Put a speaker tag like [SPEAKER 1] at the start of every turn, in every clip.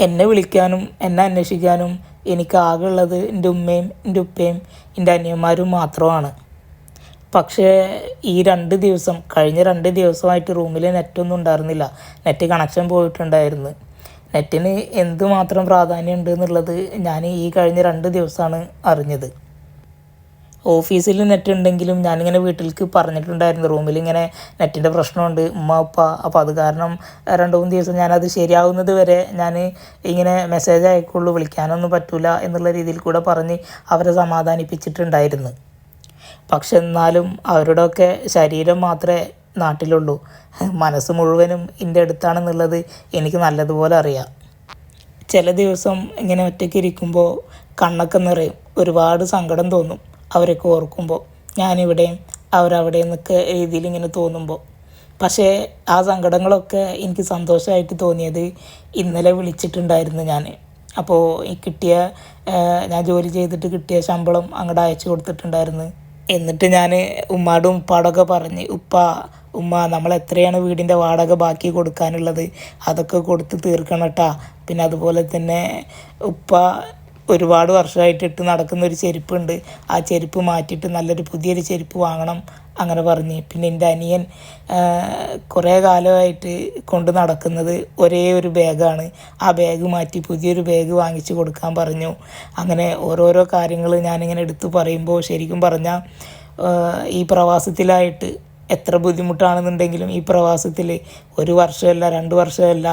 [SPEAKER 1] എന്നെ വിളിക്കാനും എന്നെ അന്വേഷിക്കാനും എനിക്കാകെയുള്ളത് എൻ്റെ ഉമ്മയും എൻ്റെ ഉപ്പയും എൻ്റെ അനിയന്മാരും മാത്രമാണ്. പക്ഷേ ഈ കഴിഞ്ഞ 2 ദിവസമായിട്ട് റൂമിൽ നെറ്റൊന്നും ഉണ്ടായിരുന്നില്ല. നെറ്റ് കണക്ഷൻ പോയിട്ടുണ്ടായിരുന്നു. നെറ്റിന് എന്തുമാത്രം പ്രാധാന്യമുണ്ട് എന്നുള്ളത് ഞാൻ ഈ കഴിഞ്ഞ 2 ദിവസമാണ് അറിഞ്ഞത്. ഓഫീസിൽ നെറ്റ് ഉണ്ടെങ്കിലും ഞാനിങ്ങനെ വീട്ടിലേക്ക് പറഞ്ഞിട്ടുണ്ടായിരുന്നു, റൂമിലിങ്ങനെ നെറ്റിൻ്റെ പ്രശ്നമുണ്ട് ഉമ്മ ഉപ്പ. അപ്പോൾ അത് കാരണം 2-3 ദിവസം ഞാനത് ശരിയാവുന്നത് വരെ ഞാൻ ഇങ്ങനെ മെസ്സേജ് അയക്കുള്ളൂ, വിളിക്കാനൊന്നും പറ്റില്ല എന്നുള്ള രീതിയിൽ കൂടെ പറഞ്ഞ് അവരെ സമാധാനിപ്പിച്ചിട്ടുണ്ടായിരുന്നു. പക്ഷെ എന്നാലും അവരുടെയൊക്കെ ശരീരം മാത്രമേ നാട്ടിലുള്ളൂ, മനസ്സ് മുഴുവനും എൻ്റെ അടുത്താണെന്നുള്ളത് എനിക്ക് നല്ലതുപോലെ അറിയാം. ചില ദിവസം ഇങ്ങനെ ഒറ്റയ്ക്ക് ഇരിക്കുമ്പോൾ കണ്ണൊക്കെ നിറയും, ഒരുപാട് സങ്കടം തോന്നും അവരൊക്കെ ഓർക്കുമ്പോൾ, ഞാനിവിടെയും അവരവിടെയും എന്നൊക്കെ രീതിയിൽ ഇങ്ങനെ തോന്നുമ്പോൾ. പക്ഷേ ആ സങ്കടങ്ങളൊക്കെ എനിക്ക് സന്തോഷമായിട്ട് തോന്നിയത് ഇന്നലെ വിളിച്ചിട്ടുണ്ടായിരുന്നു ഞാൻ. അപ്പോൾ ഈ ഞാൻ ജോലി ചെയ്തിട്ട് കിട്ടിയ ശമ്പളം അങ്ങോട്ട് അയച്ചു കൊടുത്തിട്ടുണ്ടായിരുന്നു. എന്നിട്ട് ഞാൻ ഉമ്മാടും ഉപ്പാടൊക്കെ പറഞ്ഞ്, ഉമ്മ നമ്മൾ എത്രയാണ് വീടിൻ്റെ വാടക ബാക്കി കൊടുക്കാനുള്ളത് അതൊക്കെ കൊടുത്ത് തീർക്കണം കേട്ടോ. പിന്നെ അതുപോലെ തന്നെ ഉപ്പ ഒരുപാട് വർഷമായിട്ട് ഇട്ട് നടക്കുന്ന ഒരു ചെരുപ്പുണ്ട്, ആ ചെരുപ്പ് മാറ്റിയിട്ട് നല്ലൊരു പുതിയൊരു ചെരുപ്പ് വാങ്ങണം അങ്ങനെ പറഞ്ഞ്. പിന്നെ എൻ്റെ അനിയൻ കുറേ കാലമായിട്ട് കൊണ്ട് നടക്കുന്നത് ഒരേ ഒരു ബാഗാണ്, ആ ബാഗ് മാറ്റി പുതിയൊരു ബാഗ് വാങ്ങിച്ചു കൊടുക്കാൻ പറഞ്ഞു. അങ്ങനെ ഓരോരോ കാര്യങ്ങൾ ഞാനിങ്ങനെ എടുത്തു പറയുമ്പോൾ ശരിക്കും പറഞ്ഞാൽ ഈ പ്രവാസത്തിലായിട്ട് എത്ര ബുദ്ധിമുട്ടാണെന്നുണ്ടെങ്കിലും ഈ പ്രവാസത്തിൽ 1 വർഷമല്ല 2 വർഷമല്ല,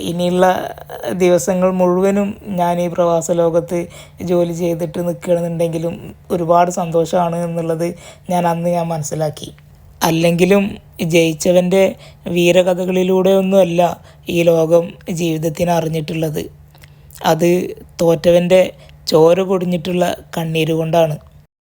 [SPEAKER 1] ഇനിയുള്ള ദിവസങ്ങൾ മുഴുവനും ഞാൻ ഈ പ്രവാസ ലോകത്ത് ജോലി ചെയ്തിട്ട് നിൽക്കുകയാണെന്നുണ്ടെങ്കിലും ഒരുപാട് സന്തോഷമാണ് എന്നുള്ളത് ഞാൻ മനസ്സിലാക്കി. അല്ലെങ്കിലും ജയിച്ചവൻ്റെ വീരകഥകളിലൂടെയൊന്നുമല്ല ഈ ലോകം ജീവിതത്തിന് അറിഞ്ഞിട്ടുള്ളത്, അത് തോറ്റവൻ്റെ ചോര പൊടിഞ്ഞിട്ടുള്ള കണ്ണീര് കൊണ്ടാണ്.